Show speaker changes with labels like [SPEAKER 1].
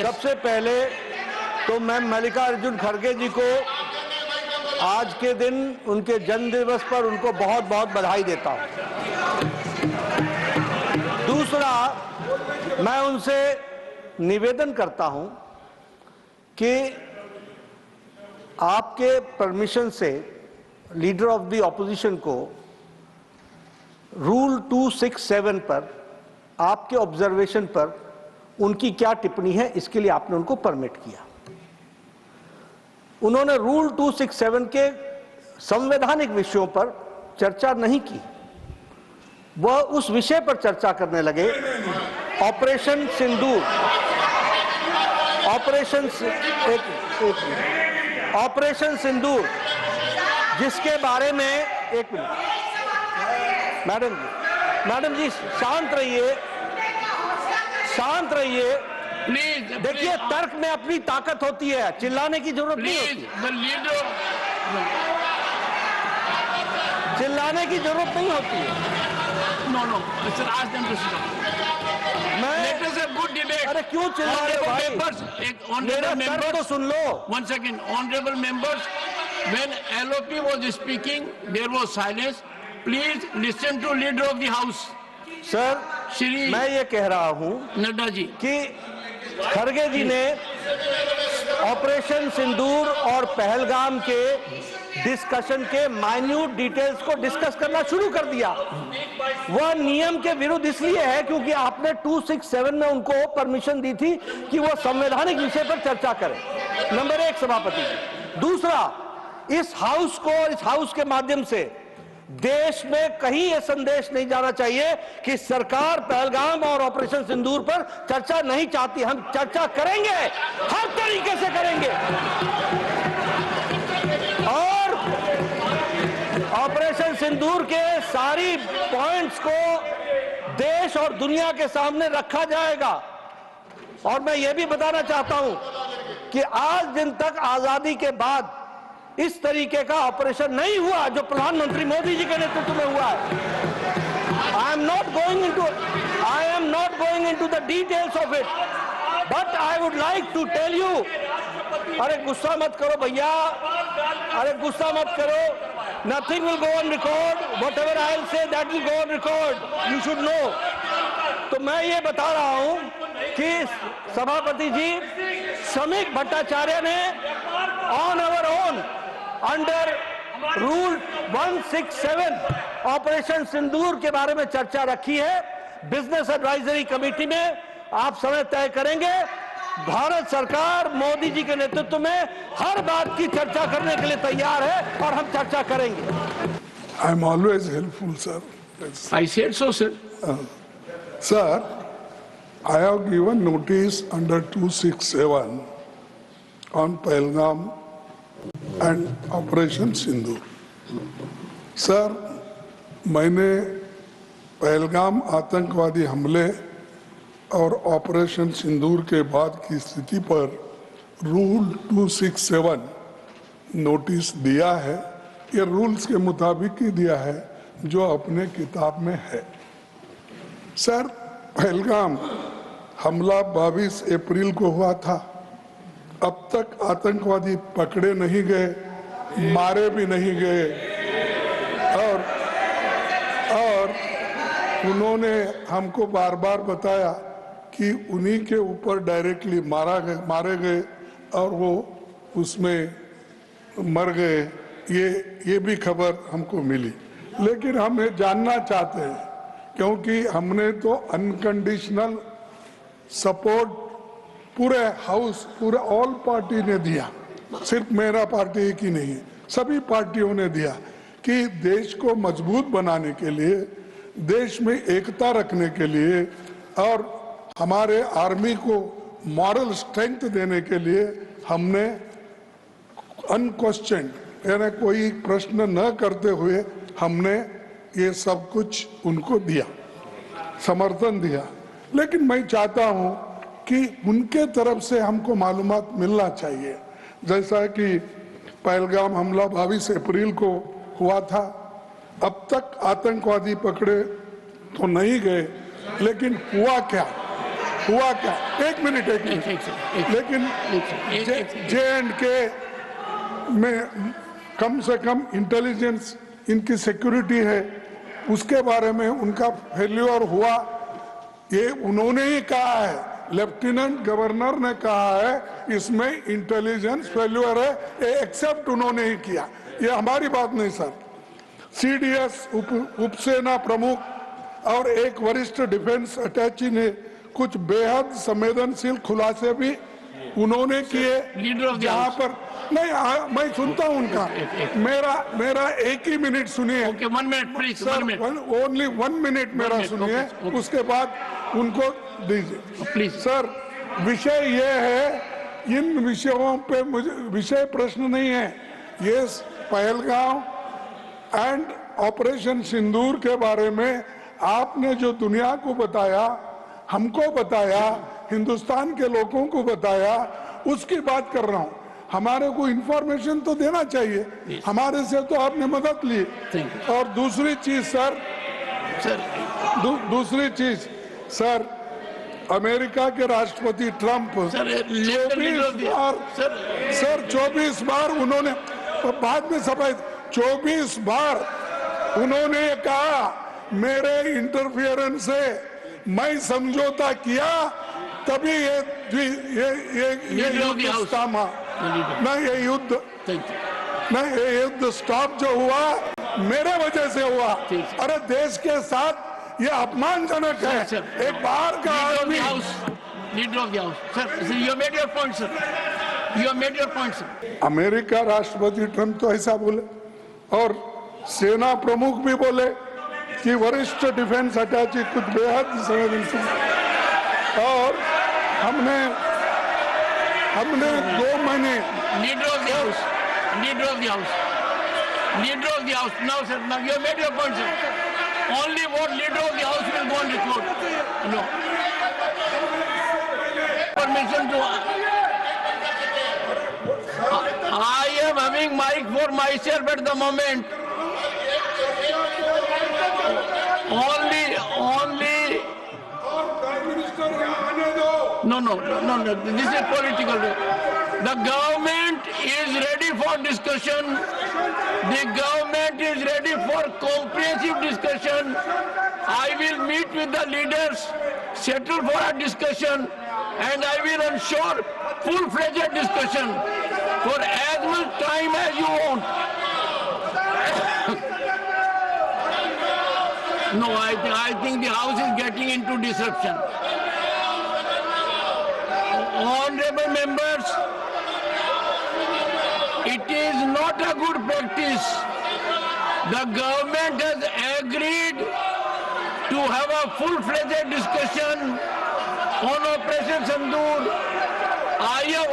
[SPEAKER 1] सबसे पहले तो मैं मल्लिकार्जुन खड़गे जी को आज के दिन उनके जन्म दिवस पर उनको बहुत बहुत बधाई देता हूं। दूसरा, मैं उनसे निवेदन करता हूं कि आपके परमिशन से लीडर ऑफ द ऑपोजिशन को रूल 267 पर आपके ऑब्जर्वेशन पर उनकी क्या टिप्पणी है, इसके लिए आपने उनको परमिट किया। उन्होंने रूल 267 के संवैधानिक विषयों पर चर्चा नहीं की, वह उस विषय पर चर्चा करने लगे, ऑपरेशन सिंदूर, ऑपरेशन सिंदूर, जिसके बारे में एक मिनट मैडम जी शांत रहिए, शांत रहिए प्लीज। देखिए, तर्क में अपनी ताकत होती है, चिल्लाने की जरूरत नहीं होती, चिल्लाने की जरूरत नहीं होती है।
[SPEAKER 2] No no sir, ask them to let us have good debate.
[SPEAKER 1] अरे क्यों चिल्ला रहे हो भाई?
[SPEAKER 2] एक ऑनरेबल मेंबर
[SPEAKER 1] तो सुन लो।
[SPEAKER 2] One second, honourable members, when LOP was speaking there was silence. Please listen to leader of the house.
[SPEAKER 1] Sir,
[SPEAKER 2] Shri
[SPEAKER 1] मैं ये कह रहा हूं
[SPEAKER 2] नड्डा जी
[SPEAKER 1] कि खड़गे जी ने ऑपरेशन सिंदूर और पहलगाम के डिस्कशन के माइन्यूट डिटेल्स को डिस्कस करना शुरू कर दिया। वह नियम के विरुद्ध इसलिए है क्योंकि आपने 267 में उनको परमिशन दी थी कि वह संवैधानिक विषय पर चर्चा करें। नंबर एक, सभापति जी। दूसरा, इस हाउस को और इस हाउस के माध्यम से देश में कहीं यह संदेश नहीं जाना चाहिए कि सरकार पहलगाम और ऑपरेशन सिंदूर पर चर्चा नहीं चाहती। हम चर्चा करेंगे, हर तरीके से करेंगे, और ऑपरेशन सिंदूर के सारी पॉइंट्स को देश और दुनिया के सामने रखा जाएगा। और मैं यह भी बताना चाहता हूं कि आज दिन तक आजादी के बाद इस तरीके का ऑपरेशन नहीं हुआ जो प्रधानमंत्री मोदी जी के नेतृत्व में हुआ है। I am not going into the details of it, but I would like to tell you. अरे गुस्सा मत करो भैया, अरे गुस्सा मत करो। Nothing will go on record, whatever I will say that will go on record, you should know. तो मैं ये बता रहा हूं कि सभापति जी, श्रमिक भट्टाचार्य ने on our own under rule 167 operation Sindoor के बारे में चर्चा रखी है। बिजनेस एडवाइजरी कमेटी में आप समय तय करेंगे। भारत सरकार मोदी जी के नेतृत्व में हर बात की चर्चा करने के लिए तैयार है और हम चर्चा करेंगे।
[SPEAKER 3] I am always helpful sir.
[SPEAKER 2] I said so sir.
[SPEAKER 3] Sir, I have given notice under 267 on Pahalgam and Operation Sindoor. Sir, मैंने पहलगाम आतंकवादी हमले और ऑपरेशन सिंदूर के बाद की स्थिति पर रूल 267 नोटिस दिया है। ये रूल्स के मुताबिक ही दिया है जो अपने किताब में है। सर, पहलगाम हमला 22 अप्रैल को हुआ था। अब तक आतंकवादी पकड़े नहीं गए, मारे भी नहीं गए, और उन्होंने हमको बार बार बताया कि उन्हीं के ऊपर डायरेक्टली मारे गए और वो उसमें मर गए। ये भी खबर हमको मिली, लेकिन हम ये जानना चाहते हैं क्योंकि हमने तो अनकंडीशनल सपोर्ट पूरे हाउस, पूरे ऑल पार्टी ने दिया, सिर्फ मेरा पार्टी एक ही नहीं, सभी पार्टियों ने दिया कि देश को मजबूत बनाने के लिए, देश में एकता रखने के लिए और हमारे आर्मी को मॉरल स्ट्रेंथ देने के लिए हमने अनक्वेश्चन, यानी कोई प्रश्न न करते हुए हमने ये सब कुछ उनको दिया, समर्थन दिया। लेकिन मैं चाहता हूं कि उनके तरफ से हमको मालूमात मिलना चाहिए। जैसा कि पहलगाम हमला 22 अप्रैल को हुआ था, अब तक आतंकवादी पकड़े तो नहीं गए, लेकिन हुआ क्या, हुआ क्या? एक मिनट लेकिन J&K में कम से कम इंटेलिजेंस इनकी सिक्योरिटी है, उसके बारे में उनका फेल्यूर हुआ, ये उन्होंने ही कहा है, लेफ्टिनेंट गवर्नर ने कहा है इसमें इंटेलिजेंस फेल्यूर है, ये एक्सेप्ट उन्होंने ही किया, ये हमारी बात नहीं सर। CDS उपसेना प्रमुख और एक वरिष्ठ डिफेंस अटैची ने कुछ बेहद संवेदनशील खुलासे भी उन्होंने किए, जहां पर नहीं मैं सुनता हूं उनका, मेरा एक ही मिनट सुनिए।
[SPEAKER 2] Okay, 1 minute, please.
[SPEAKER 3] Sir,
[SPEAKER 2] 1 minute.
[SPEAKER 3] Only 1 minute मेरा
[SPEAKER 2] minute,
[SPEAKER 3] सुनिए,
[SPEAKER 2] okay.
[SPEAKER 3] उसके बाद उनको दीजिए।
[SPEAKER 2] Please.
[SPEAKER 3] सर, विषय ये है, इन विषयों पे मुझे विषय प्रश्न नहीं है, ये पहलगांव एंड ऑपरेशन सिंदूर के बारे में आपने जो दुनिया को बताया, हमको बताया, हिंदुस्तान के लोगों को बताया, उसकी बात कर रहा हूं। हमारे को इंफॉर्मेशन तो देना चाहिए, हमारे से तो आपने मदद ली। और दूसरी चीज सर, दूसरी चीज सर, अमेरिका के राष्ट्रपति ट्रंप 24 बार उन्होंने, बाद में सफाई, 24 बार उन्होंने कहा मेरे इंटरफियरेंस से मैं समझौता किया, तभी ये युद्ध थामा, नहीं ये युद्ध स्टॉप जो हुआ मेरे वजह से हुआ। अरे देश के साथ ये अपमानजनक है, एक बाहर का आदमी।
[SPEAKER 2] Leader of the house, sir, you made your point, sir. You made your point, sir.
[SPEAKER 3] America राष्ट्रपति ट्रंप तो ऐसा बोले, और सेना प्रमुख भी बोले कि वरिष्ठ डिफेंस अटैची कुछ बेहद संवेदनशील, और हमने 2 महीने।
[SPEAKER 2] Leader of the house, leader of the house, leader of the house. Now, sir, now you have made your point, sir. Only what leader of the house will go on record. No. Permission to. I am having mic for myself at the moment. Only. No. This is political. The government is ready for discussion. The government is ready for comprehensive discussion. I will meet with the leaders, settle for a discussion, and I will ensure full-fledged discussion for as much time as you want. No, I think the house is getting into disruption. Honorable members, it is not a good practice. The government has agreed to have a full-fledged discussion on Operation Sindoor. I have